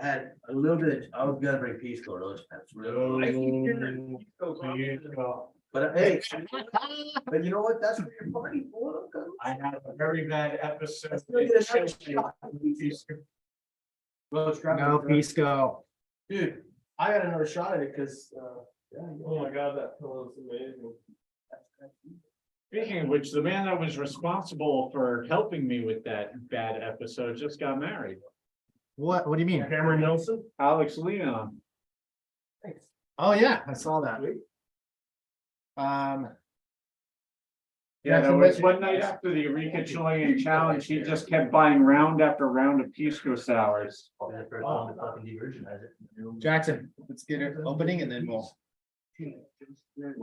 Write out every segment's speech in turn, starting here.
I had a little bit, I was gonna bring Peace Corps, those pets, really. But hey, but you know what, that's what your party for. I had a very bad episode. Let's go get a shot. Well, it's dropping. No, Pisco. Dude, I got another shot at it, cause, yeah. Oh my god, that pillow is amazing. Speaking of which, the man that was responsible for helping me with that bad episode just got married. What do you mean? Cameron Nelson? Alex Leon. Thanks. Oh, yeah, I saw that. Yeah, Yeah, that so was what- one night after the Eureka Chilean challenge, he just kept buying round after round of Pisco sours. Jackson, let's get it opening and then we'll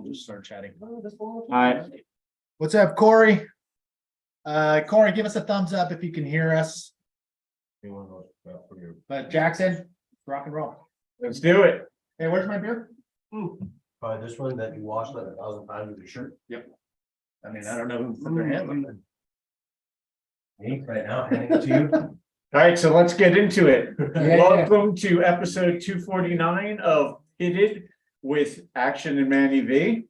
just start chatting. All right, What's up, Corey? Corey, give us a thumbs up if you can hear us. But Jackson, rock and roll. let's do it. Hey, where's my beer? Probably this one that you washed like 1,000 times with your shirt. I mean, I don't know who put their hand on it. Me, right now, handing it to you. All right, so let's get into it. Yeah. Welcome to episode 249 of Pitted with Action and Manny V.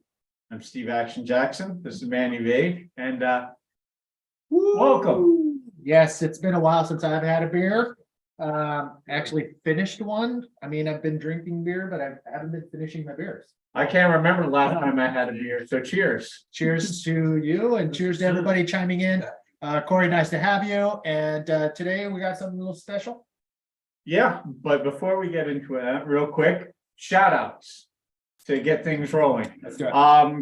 I'm Steve Action Jackson. This is Manny V. And welcome. Yes, it's been a while since I've had a beer. Actually finished one. I mean, I've been drinking beer, but I haven't been finishing my beers. I can't remember the last time I had a beer, so cheers. Cheers to you and cheers to everybody chiming in. Corey, nice to have you. And today we got something a little special. Yeah, but before we get into it, real quick, shout outs to get things rolling. Let's do it.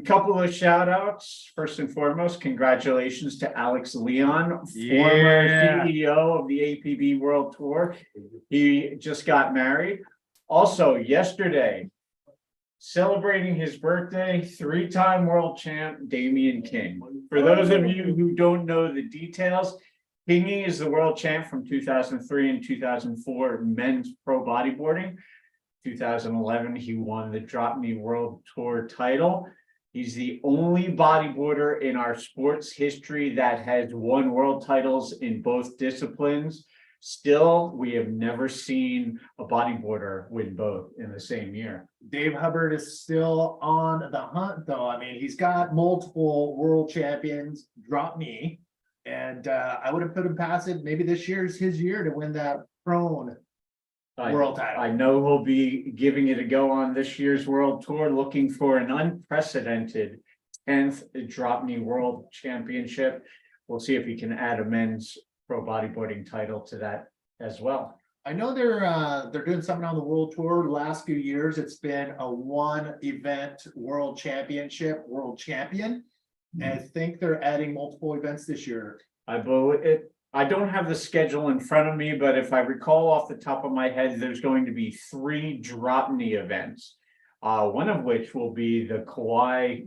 Couple of shout outs. First and foremost, congratulations to Alex Leon, former Yeah. CEO of the APB World Tour. He just got married. Also, yesterday, celebrating his birthday, three-time world champ Damian King. For those of you who don't know the details, Kingy is the world champ from 2003 and 2004 men's pro bodyboarding. 2011, he won the Drop Me World Tour title. He's the only bodyboarder in our sports history that has won world titles in both disciplines. Still, we have never seen a bodyboarder win both in the same year. Dave Hubbard is still on the hunt, though. I mean, he's got multiple world champions, drop me. And I would have put him past it. Maybe this year's his year to win that prone world title. I know he'll be giving it a go on this year's world tour, looking for an unprecedented 10th Drop Me World Championship. We'll see if he can add a men's pro bodyboarding title to that as well. I know they're doing something on the world tour. The last few years, it's been a one event world championship, world champion. And I think they're adding multiple events this year. I believe it. I don't have the schedule in front of me, but if I recall off the top of my head, there's going to be 3 Drop Me events. One of which will be the Kauai,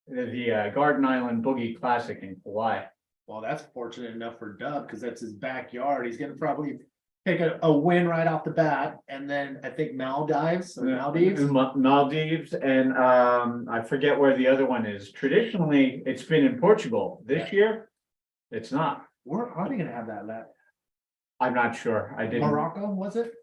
the Garden Island Boogie Classic in Kauai. Well, that's fortunate enough for Dub because that's his backyard. He's gonna probably take a win right off the bat. And then I think Maldives, Maldives, and I forget where the other one is. Traditionally, it's been in Portugal. This year, it's not. Where are they gonna have that at? I'm not sure. I didn't. Morocco, was it?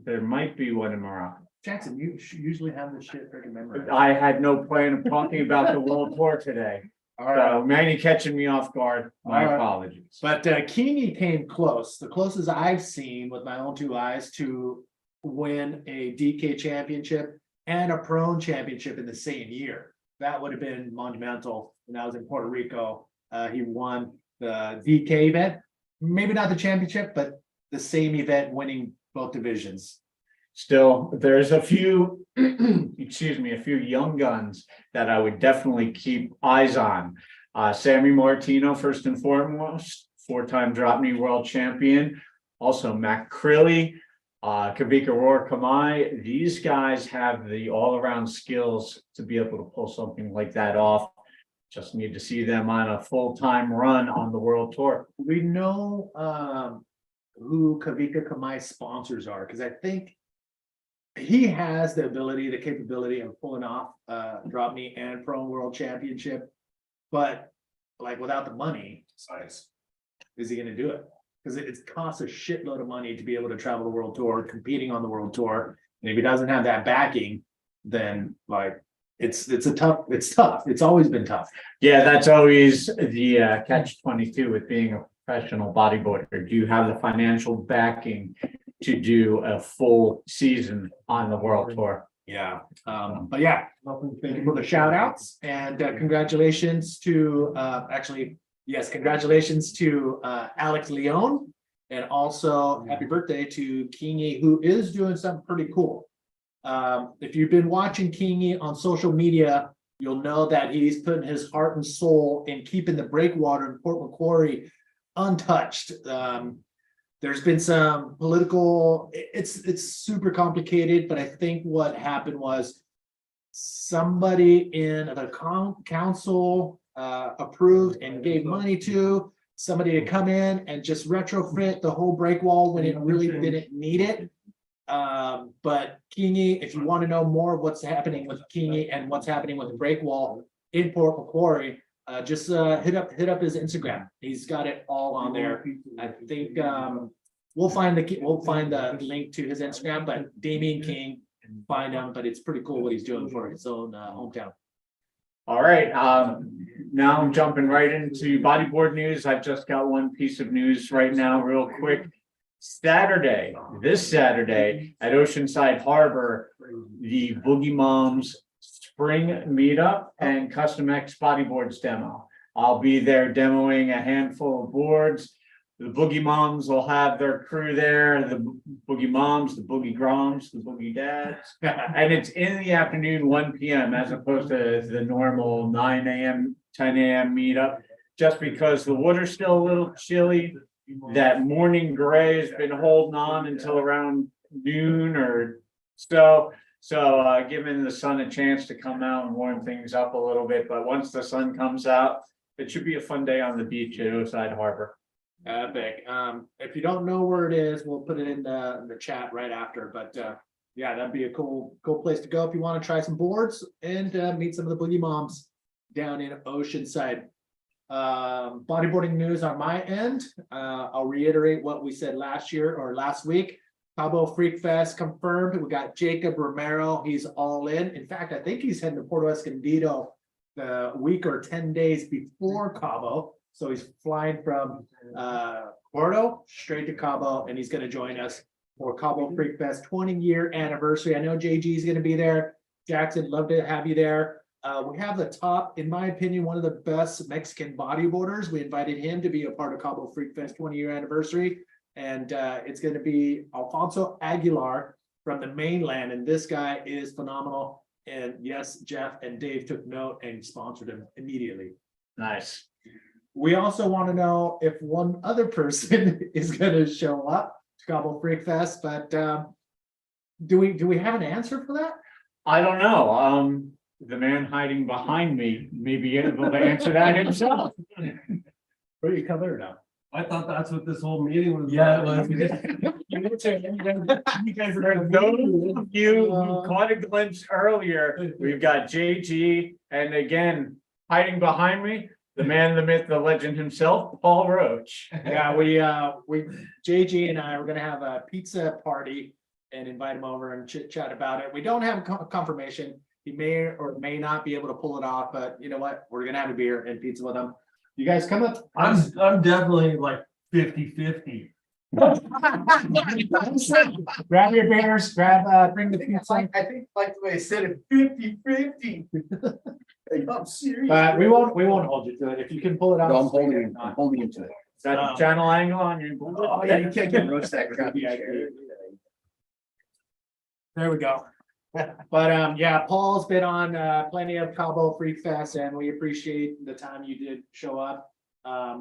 There might be one in Morocco. Jackson, you usually have this shit freaking memorized. I had no plan of talking about the world tour today. All right. So Manny catching me off guard. My All right. apologies. But Keeney came close, the closest I've seen with my own 2 eyes to win a DK championship and a prone championship in the same year. That would have been monumental. And that was in Puerto Rico. He won the DK event, maybe not the championship, but the same event, winning both divisions. Still, there's a few, excuse me, a few young guns that I would definitely keep eyes on. Sammy Martino, first and foremost, 4-time Drop Me World Champion. Also, Mac Crilly, Kavika Roar-Kamai. These guys have the all-around skills to be able to pull something like that off. Just need to see them on a full-time run on the World Tour. We know who Kavika Kamai's sponsors are, because I think he has the ability, the capability of pulling off Drop Me and Pro World Championship, but like without the money, is he gonna do it? Because it costs a shitload of money to be able to travel the world tour, competing on the world tour. And if he doesn't have that backing, then like it's tough. It's always been tough. Yeah, that's always the catch 22 with being a professional bodybuilder. Do you have the financial backing to do a full season on the world tour? Yeah, but yeah, thank you for the shout outs and congratulations to congratulations to Alex Leon. And also happy birthday to Kingy, who is doing something pretty cool. If you've been watching Kingy on social media, you'll know that he's putting his heart and soul in keeping the breakwater in Port Macquarie untouched. There's been some political, it's super complicated, but I think what happened was somebody in the council approved and gave money to somebody to come in and just retrofit the whole break wall when it really didn't need it. But Kingy, if you want to know more of what's happening with Kingy and what's happening with the break wall in Port Macquarie, just hit up his Instagram. He's got it all on there. I think we'll find the link to his Instagram, but Damien King, find him. But it's pretty cool what he's doing for his own hometown. All right, now I'm jumping right into bodyboard news. I've just got one piece of news right now, real quick. This Saturday at Oceanside Harbor, the Boogie Moms Spring Meetup and Custom X Bodyboards demo. I'll be there demoing a handful of boards. The Boogie Moms will have their crew there, the Boogie Moms, the Boogie Groms, the Boogie Dads. And it's in the afternoon, 1 p.m. as opposed to the normal 9 a.m., 10 a.m. meetup, just because the water's still a little chilly. That morning gray has been holding on until around noon or so. So giving the sun a chance to come out and warm things up a little bit. But once the sun comes out, it should be a fun day on the beach at Oceanside Harbor. Epic. If you don't know where it is, we'll put it in the chat right after. But yeah, that'd be a cool place to go if you want to try some boards and meet some of the Boogie Moms down in Oceanside. Bodyboarding news on my end. I'll reiterate what we said last week. Cabo Freak Fest confirmed. We got Jacob Romero. He's all in. In fact, I think he's heading to Puerto Escondido the week or 10 days before Cabo. So he's flying from Puerto straight to Cabo, and he's going to join us for Cabo Freak Fest 20-year anniversary. I know JG is going to be there. Jackson, love to have you there. We have the top, in my opinion, one of the best Mexican bodyboarders. We invited him to be a part of Cabo Freak Fest 20-year anniversary. And it's going to be Alfonso Aguilar from the mainland. And this guy is phenomenal. And yes, Jeff and Dave took note and sponsored him immediately. Nice. We also want to know if one other person is going to show up to Cabo Freak Fest. But do we have an answer for that? I don't know. The man hiding behind me may be able to answer that himself. Where you come there now? I thought that's what this whole meeting was. Yeah, about. it was. You guys are those of you who caught a glimpse earlier. We've got JG, and again, hiding behind me, the man, the myth, the legend himself, Paul Roach. Yeah, we JG and I were gonna have a pizza party and invite him over and chit chat about it. We don't have confirmation. He may or may not be able to pull it off, but you know what? We're gonna have a beer and pizza with him. You guys come up. I'm definitely like 50-50. Grab your beers, bring the pizza. I think like the way I said it, 50-50. I'm serious. But we won't hold you to it. If you can pull it off. No, I'm holding you to it. Is that a channel angle on your? Oh, yeah, you can't get roast that crap. There we go. But yeah, Paul's been on plenty of Cabo Freak Fest, and we appreciate the time you did show up.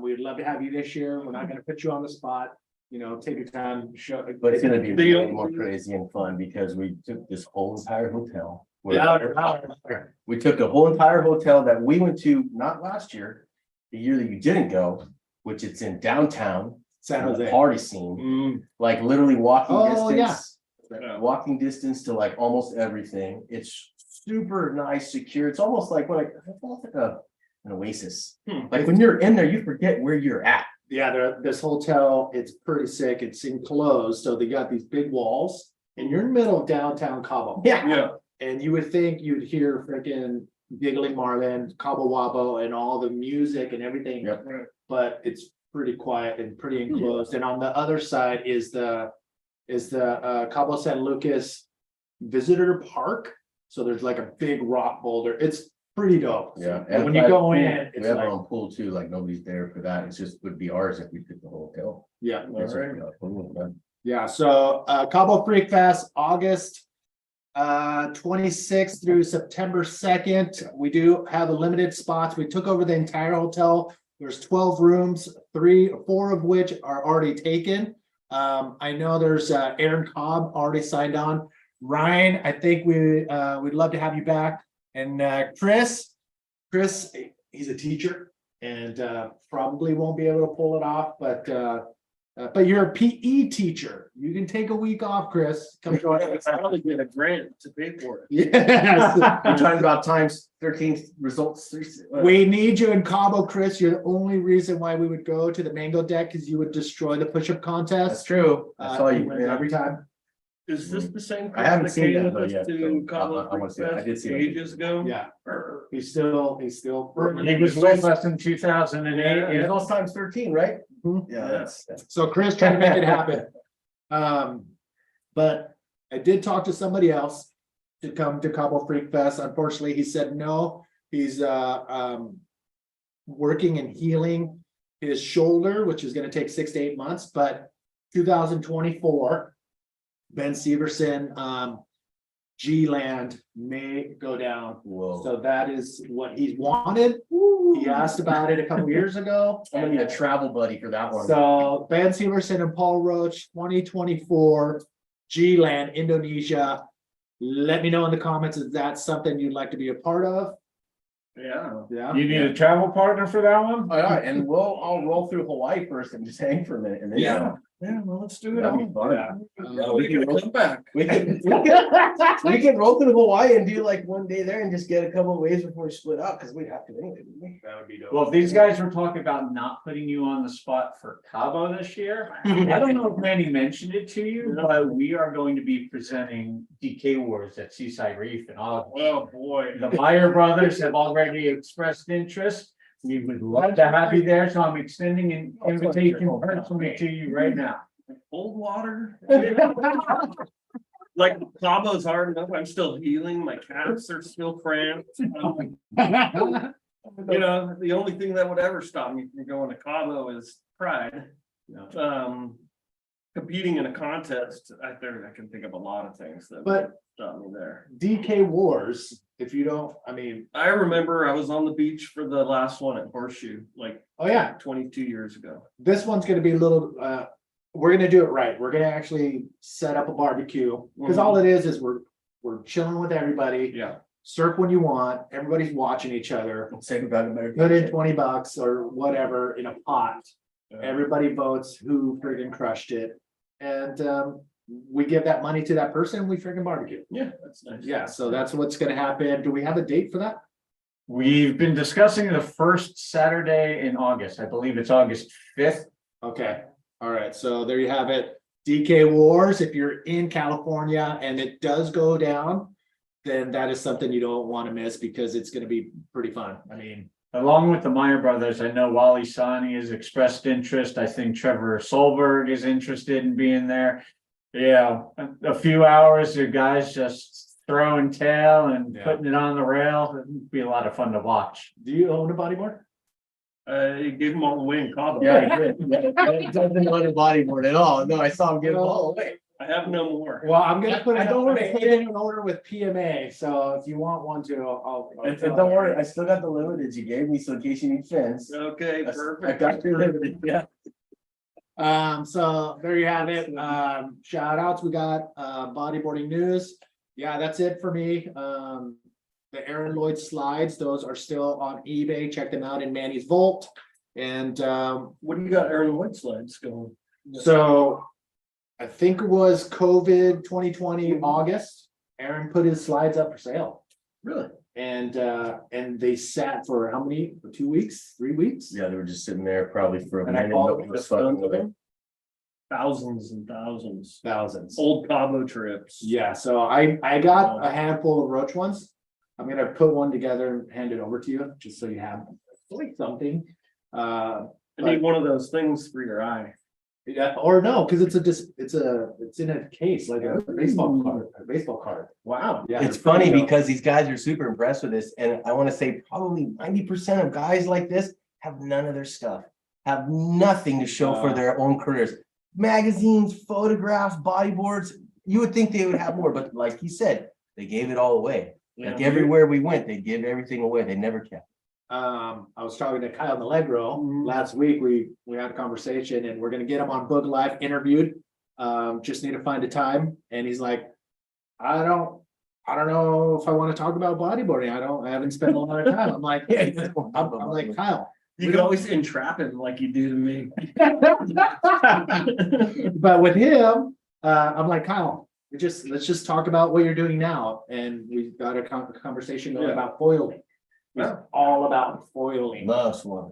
We'd love to have you this year. We're not gonna put you on the spot. You know, take your time, show. But it's gonna be way more crazy and fun because we took this whole entire hotel. Louder. We took a whole entire hotel that we went to, not last year, the year that you didn't go, which it's in downtown, San Jose. party scene, like literally walking distance. Yeah. Walking distance to like almost everything. It's super nice, secure. It's almost like an oasis. Like when you're in there, you forget where you're at. Yeah, this hotel, it's pretty sick. It's enclosed, so they got these big walls and you're in the middle of downtown Cabo. Yeah. And you would think you'd hear freaking Giggling Marlin, Cabo Wabo and all the music and everything. Yep. But it's pretty quiet and pretty enclosed. And on the other side is the Cabo San Lucas Visitor Park. So there's like a big rock boulder. It's pretty dope. Yeah. And when you go in, We it's have our like, own pool too, like nobody's there for that. It's just would be ours if we took the hotel. yeah. It's a, pool, but- Yeah, so Cabo Freak Fest, August 26th through September 2nd. We do have a limited spots. We took over the entire hotel. There's 12 rooms, 4 of which are already taken. I know there's Aaron Cobb already signed on. Ryan, I think we'd love to have you back. And Chris, he's a teacher and probably won't be able to pull it off, but you're a PE teacher. You can take a week off, Chris. Come join us. Probably get a grant to pay for it. Yes. You're talking about times 13 results. We need you in Cabo, Chris. You're the only reason why we would go to the Mango Deck because you would destroy the push-up That's contest. true. I saw You you. win Yeah. every time. Is this the same? I haven't person seen came that with though us yet, To so Cabo I wanna Freak see it. I Fest did see it. ages ago. Yeah, Or- he's still. He was with us in 2008. It was times 13, right? Mhm. Yeah, that's. So Chris trying to make it happen. But I did talk to somebody else to come to Cabo Freak Fest. Unfortunately, he said no. He's working and healing his shoulder, which is gonna take 6 to 8 months, but 2024. Ben Severson, G-Land may go down. Whoa. So that is what he's wanted. He asked about it a couple years ago. I'm gonna need a travel buddy for that one. So Ben Severson and Paul Roach, 2024, G-Land, Indonesia. Let me know in the comments if that's something you'd like to be a part of. Yeah. Yeah. You need a travel partner for that one? All right, and I'll roll through Hawaii first and just hang for a minute and then. Yeah. Yeah, well, let's do it That'd be all. fun. Yeah. We can come back. We can roll through Hawaii and do like one day there and just get a couple of waves before we split up, because we'd have to anyway, wouldn't we? That would be dope. Well, if these guys were talking about not putting you on the spot for Cabo this year, I don't know if Manny mentioned it to you, but we are going to be presenting DK Wars at Seaside Reef in August. Oh, boy. The Meyer brothers have already expressed interest. We would love to have you there, so I'm extending an invitation personally to you right now. Cold water. Like Cabo's hard enough. I'm still healing. My calves are still cramped. You know, the only thing that would ever stop me from going to Cabo is pride. Competing in a contest, I can think of a lot of things that would But stop me there. DK Wars, if you don't, I remember I was on the beach for the last one at Horseshoe, like oh yeah, 22 years ago. this one's gonna be a little, we're gonna do it right. We're gonna actually set up a barbecue. Cause all it is we're chilling with everybody. Yeah. Surf when you want. Everybody's watching each other. Say about America. Put in $20 or whatever in a pot. Everybody votes who friggin' crushed it. And we give that money to that person, we friggin' barbecue. Yeah, that's nice. Yeah, so that's what's gonna happen. Do we have a date for that? We've been discussing the first Saturday in August. I believe it's August 5th. Okay, all right, so there you have it. DK Wars, if you're in California and it does go down, then that is something you don't want to miss because it's gonna be pretty fun. Along with the Meyer brothers, I know Wally Sani has expressed interest. I think Trevor Solberg is interested in being there. Yeah, a few hours, the guys just throwing tail and Yeah. putting it on the rail. It'd be a lot of fun to watch. Do you own a bodyboard? You gave them all away in Cabo. Yeah, he did. He doesn't want a bodyboard at all. No, I saw him give them all away. I have no more. Well, I'm gonna put I it, don't I'm wanna gonna put hit it in an order with PMA, so if you want one to, I'll. And don't worry, I still got the limited you gave me, so in case you need fins. Okay, I perfect. got you limited, yeah. So there you have it. Shout outs, we got bodyboarding news. Yeah, that's it for me. The Aaron Lloyd slides, those are still on eBay. Check them out in Manny's Vault. And What do you got Aaron Wood slides going? so I think it was COVID 2020 August. Aaron put his slides up for sale. Really? And they sat for how many, for 2 weeks, 3 weeks? Yeah, they were just sitting there probably for a And I minute. followed Nobody was fucking with it. Thousands and thousands, Thousands. old Cabo trips. Yeah, so I got a handful of roach ones. I'm gonna put one together and hand it over to you, just so you have like something. I need one of those things for your eye. Yeah, or no, because it's in a case, like a baseball card. Wow. Yeah. It's they're pretty funny dope. because these guys are super impressed with this, and I want to say probably 90% of guys like this have none of their stuff, have nothing to show for their own careers. Magazines, photographs, bodyboards, you would think they would have more, but like he said, they gave it all away. Like everywhere we went, they give everything away. They never kept. I was talking to Kyle Allegro last week. We had a conversation and we're gonna get him on Book Live interviewed. Just need to find a time. And he's like, I don't know if I want to talk about bodyboarding. I haven't spent a lot of time. I'm like, I'm like, Kyle. You can always entrap him like you do to me. But with him, I'm like, Kyle, let's just talk about what you're doing now. And we got a conversation going about foiling. It's all about foiling. Love one.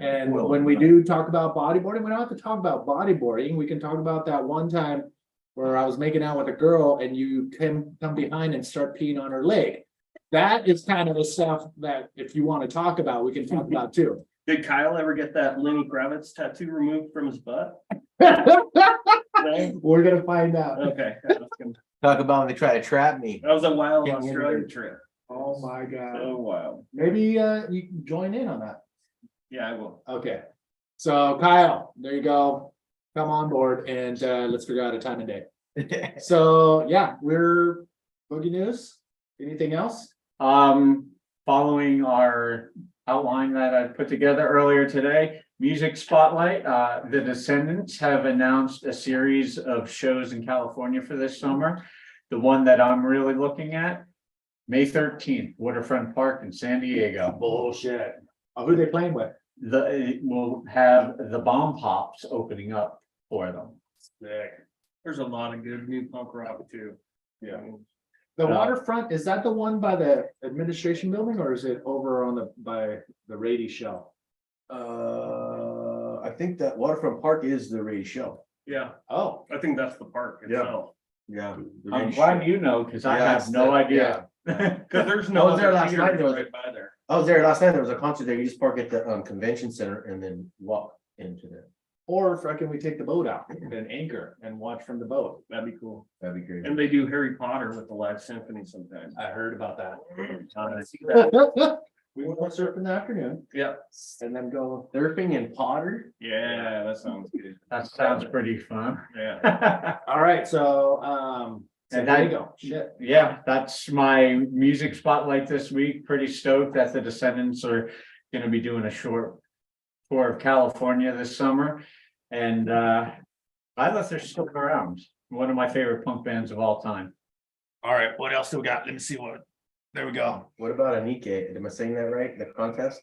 And when we do talk about bodyboarding, we don't have to talk about bodyboarding. We can talk about that one time where I was making out with a girl and you come behind and start peeing on her leg. That is kind of the stuff that if you want to talk about, we can talk about too. Did Kyle ever get that Lenny Kravitz tattoo removed from his butt? No? We're gonna find out. Okay. Talk about when they try to trap me. That was a wild Getting into Australia it. trip. Oh my God. So wild. Maybe you can join in on that. Yeah, I will. Okay. So Kyle, there you go. Come on board and let's figure out a time and day. So yeah, we're Boogie News. Anything else? Following our outline that I put together earlier today, Music Spotlight, the Descendants have announced a series of shows in California for this summer. The one that I'm really looking at, May 13th, Waterfront Park in San Diego. Bullshit. Oh, who are they playing with? We'll have the Bomb Pops opening up for them. There's a lot of good new punk rock too. Yeah. The waterfront, is that the one by the administration building or is it over on by the Rady Shell? I think that Waterfront Park is the Rady show. Yeah, Oh, I think that's the park Yeah. itself. Yeah. the I'm Rady glad show. you know, because I Yeah, have it's no the- idea. Cause there's I no was there other last night, theater there was- right by there. I was there last night. There was a concert there. You just park at the convention center and then walk into there. or can we take the boat out and anchor and watch from the boat? That'd be cool. That'd be great. And they do Harry Potter with the live symphony sometimes. I heard about that. I see that. We want to surf in the afternoon Yeah, and then go. Surfing and Potter. yeah, that sounds good. That sounds pretty fun. Yeah. All right, so so And there you that- go. Shit. Yeah, that's my music spotlight this week. Pretty stoked that the Descendants are gonna be doing a short tour of California this summer. And I thought they're still around. One of my favorite punk bands of all time. All right, what else do we got? Let me see what. There we go. What about Anike? Am I saying that right? The contest?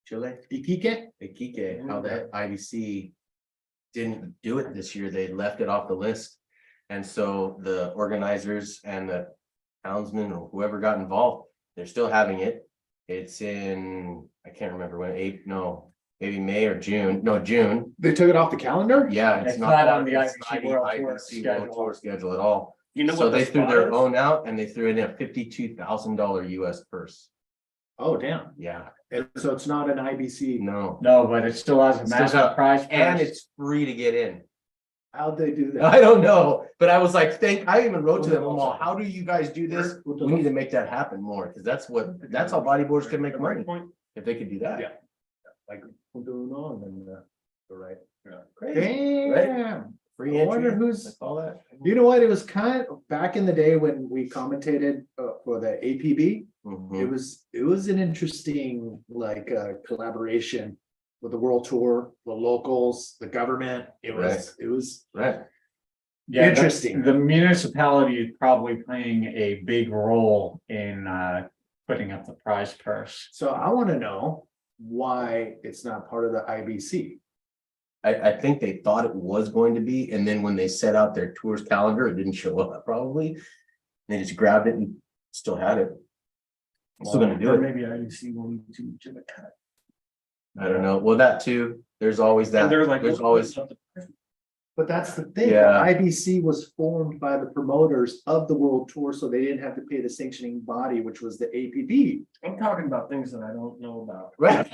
Chile? Iquique? Iquique, how the IBC didn't do it this year. They left it off the list. And so the organizers and the townsmen or whoever got involved, they're still having it. It's in, I can't remember when, maybe May or June. No, June. They took it off the calendar? It's Yeah, it's not on part- the it's IBC not World Tour IBC World schedule. Tour schedule at all. You know So what they the threw spot their is? own out and they threw in a $52,000 US purse. Oh, damn. Yeah, And so it's not an IBC. no. No, but it still has a Still massive got- prize. And purse. it's free to get in. How'd they do that? I don't know, but I was like, I even wrote to them, I'm all, how do you guys do this? With We need to make that happen more, because that's how bodyboards can make money, Point. if they could do that. Yeah. Like, we're doing on and, right. Yeah. Crazy, Damn. free I wonder entry, who's- like all that. You know what? It was kind of back in the day when we commentated for the APB. Mhm. It was an interesting collaboration with the world tour, the locals, the government. It was Right, Yeah, interesting. The municipality is probably playing a big role in putting up the prize purse. So I want to know why it's not part of the IBC. I think they thought it was going to be, and then when they set out their tours calendar, it didn't show up probably. They just grabbed it and still had it. Still gonna do Or it. maybe I see one too much of a cut. I don't know. Well, that too. There's always that. And they're like, There's always. But that's the thing, the Yeah. IBC was formed by the promoters of the World Tour, so they didn't have to pay the sanctioning body, which was the APB. I'm talking about things that I don't know about. Right.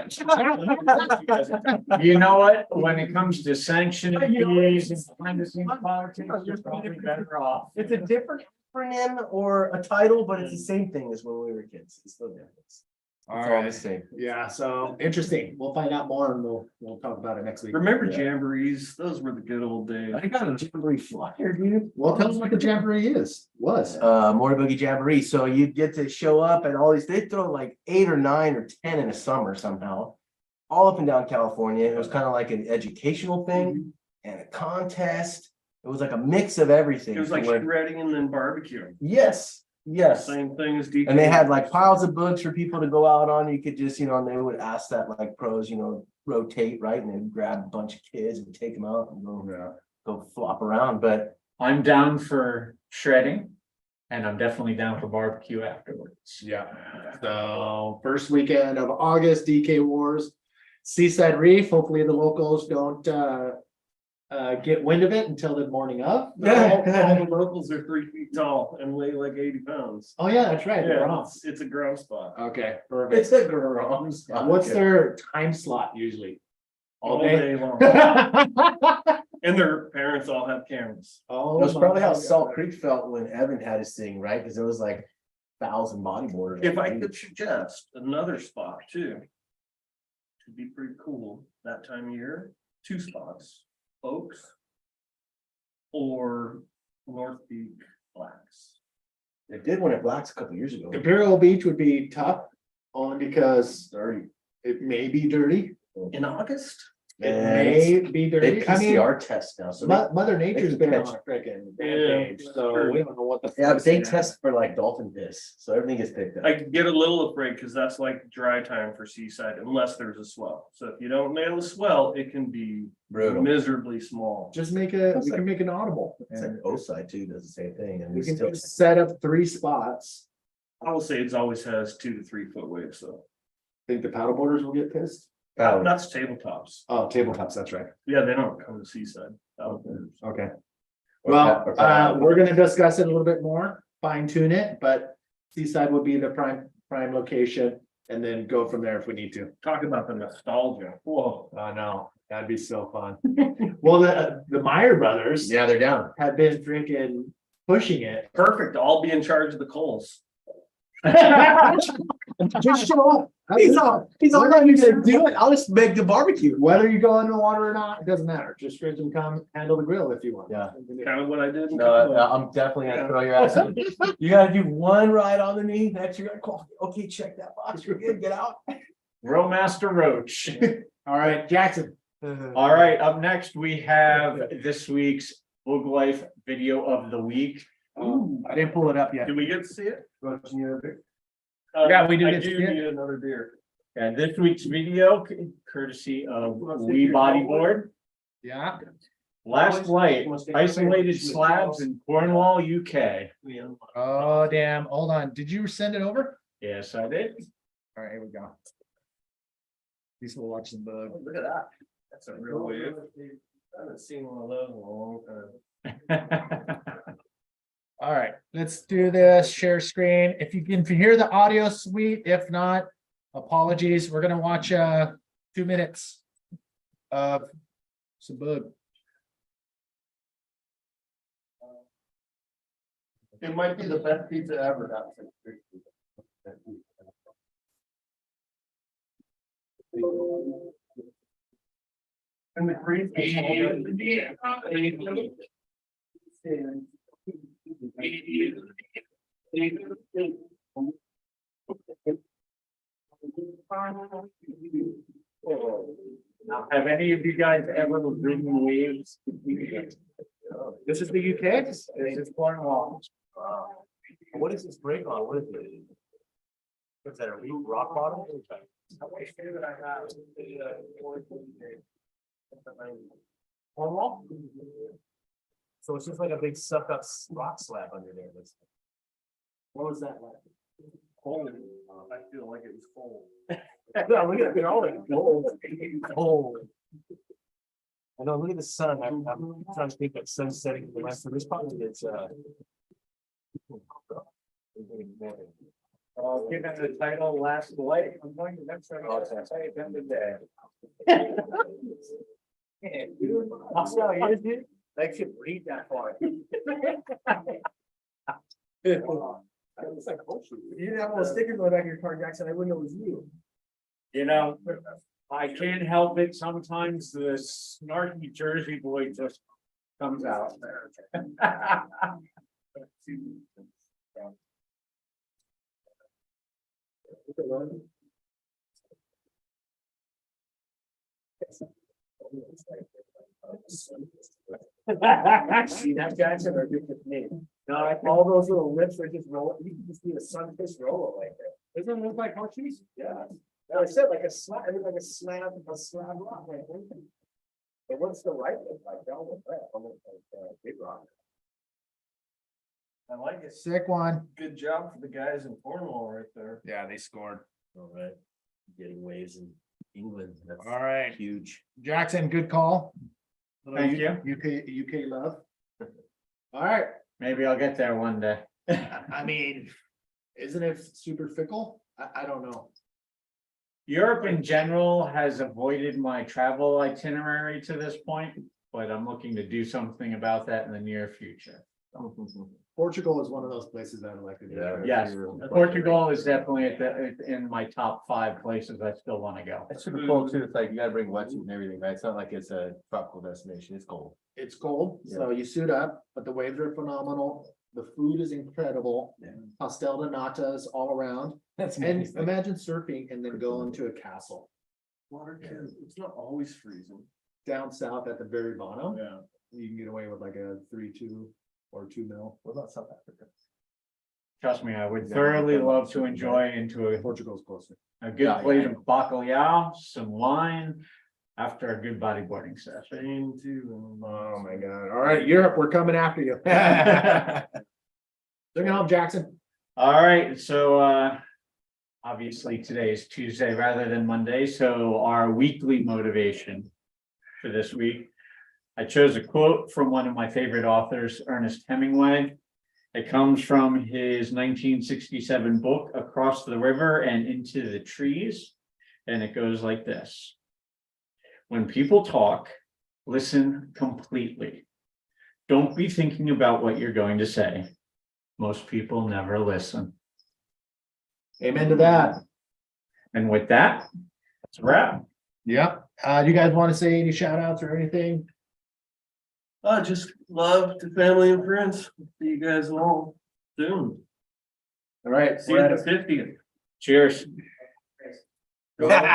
You know what? When it comes to sanctioning fees and behind the scenes politics, you're probably better off. It's a different acronym or a title, but it's the same thing as when we were kids. It's no difference. It's all the same. Yeah, so interesting. We'll find out more and we'll talk about it next week. Remember Yeah. jamborees? Those were the good old days. I got a jamboree flyer, dude. Well, tell us what the jamboree was. Mortar Boogie Jamboree. So you get to show up and all these, they throw like 8 or 9 or 10 in a summer somehow. All up and down California. It was kind of like an educational thing and a contest. It was like a mix of everything. It was like Where- shredding and then barbecuing. Yes, yes. Same thing as DK. And they had like piles of books for people to go out on. You could just, and they would ask that like pros, rotate, right? And then grab a bunch of kids and take them out and go flop around. But I'm down for shredding and I'm definitely down for barbecue afterwards. Yeah. So first weekend of August, DK Wars, Seaside Reef. Hopefully the locals don't get wind of it until the morning of. All the locals are 3 feet tall and weigh like 80 pounds. Oh, yeah, that's right. they're Yeah, off. it's a ground spot. Okay, perfect. it's a girl. What's their time slot usually? All day? day long. And their parents all have cameras. Oh, That's probably how my Salt God. Creek felt when Evan had his thing, right? Because there was like 1,000 bodyboarders. If I could suggest another spot too. To be pretty cool that time of year, 2 spots, Oaks. Or North Peak Blacks. They did one at Blacks a couple years ago. Imperial Beach would be tough, only because it may be dirty. In August? It And may be they dirty. I mean, PCR test now, so Mother Nature's they been can on a frickin' Yeah, rampage, so sure. we don't know what the. yeah, but they fuck's test for like dolphin piss, so everything gets picked up. I get a little afraid because that's like dry time for Seaside unless there's a swell. So if you don't nail the swell, it can be Brutal. miserably small. Just we can make an audible. It's like Oside too does the same thing, and We we can still. just set up 3 spots. I will say it always has 2 to 3 foot waves, so Think the paddleboarders will get pissed? Oh, that's tabletops. Oh, tabletops, that's right. Yeah, they don't come to Seaside. Paddleboarders. Okay. or Well, pa- or paddle. we're gonna discuss it a little bit more, fine tune it, but Seaside would be the prime location. And then go from there if we need to. Talk about the nostalgia. Whoa. I know, that'd be so fun. Well, the Meyer brothers Yeah, they're down. have been drinking, pushing it. Perfect. I'll be in charge of the coals. Just show up. He's all ready to do it. I'll just make the barbecue. Whether you go in the water or not, it doesn't matter. Just freaking come handle the grill if you want. Yeah. Kind of what I did. in No, Cabo. I'm definitely gonna throw your ass in. You gotta do one ride on the knee, next you're gonna call, okay, check that box, you're good, get out. Grill Master Roach. All right, Jackson. All right, up next, we have this week's Boog Life video of the week. I didn't pull it up yet. Did we get to see it? Yeah, we do I get to do see it. need another beer. And this week's video, courtesy of We Bodyboard, Yeah. last light, isolated slabs in Cornwall, UK. Oh, damn. Hold on. Did you send it over? Yes, I did. All right, here we go. These will watch the bug. Oh, look at that. That's a real wave. I haven't seen one of those in a long time. All right, let's do this. Share screen. If you hear the audio, sweet. If not, apologies. We're gonna watch 2 minutes of some bug. It might be the best pizza ever. And the cream. Now, have any of you guys ever ridden waves? This is the UK. This is Cornwall. What is this break on? What is it? What's that, a rock bottom? Cornwall? So it's just like a big suck up rock slab under there. What was that like? cold. I feel like it was cold. Yeah, look at all that gold. Oh. I know, look at the sun. I'm trying to think that sun setting in the west, so this probably is, Given the title Last Light, I'm going to next time. I'll say it end of the day. I'll see how it is, dude. They should read that far. You didn't have all the stickers on the back of your car, Jackson. I wouldn't know it was you. You know, I can't help it. Sometimes the snarky Jersey boy just comes out there. See that, Jackson, or just with me? No, all those little lips are just roll, you can just see a sun-kissed roller like that. Doesn't it look like horseshoes? Yeah. No, I said like a slab, it looked like a slab rock, I think. But what's the right look like? That look like, big rock. I like it. Sick one. Good job for the guys in Cornwall right there. Yeah, they scored. All right. Getting waves in England. That's All right, huge. Jackson, good call. Thank you. UK love. All right, Maybe I'll get there one day. I mean, isn't it super fickle? I don't know. Europe in general has avoided my travel itinerary to this point, but I'm looking to do something about that in the near future. Portugal is one of those places I would like to do. Yeah. Yes, Portugal is definitely in my top 5 places I still want to go. It's super cool too. It's like you gotta bring wetsuit and everything, right? It's not like it's a tropical destination. It's cold. It's cold, so you suit up, but the waves are phenomenal. The food is incredible. Yeah. Pastel de natas all around. That's And amazing. imagine surfing and then going to a castle Water can, it's not always freezing. down south at the very bottom. Yeah. You can get away with like a 3.2 or 2 mil. What about South Africa? Trust me, I would thoroughly love to enjoy into Portugal's closer. a good plate of bacalhau, some wine, after a good bodyboarding session. Spain too. Oh my God. All right, Europe, we're coming after you. Bring it home, Jackson. All right, so obviously today is Tuesday rather than Monday, so our weekly motivation for this week. I chose a quote from one of my favorite authors, Ernest Hemingway. It comes from his 1967 book, Across the River and Into the Trees, and it goes like this. When people talk, listen completely. Don't be thinking about what you're going to say. Most people never listen. Amen to that. And with that, that's a wrap. Yep. Do you guys want to say any shout outs or anything? Just love to family and friends. See you guys all soon. All right. See you at the 50th. Cheers.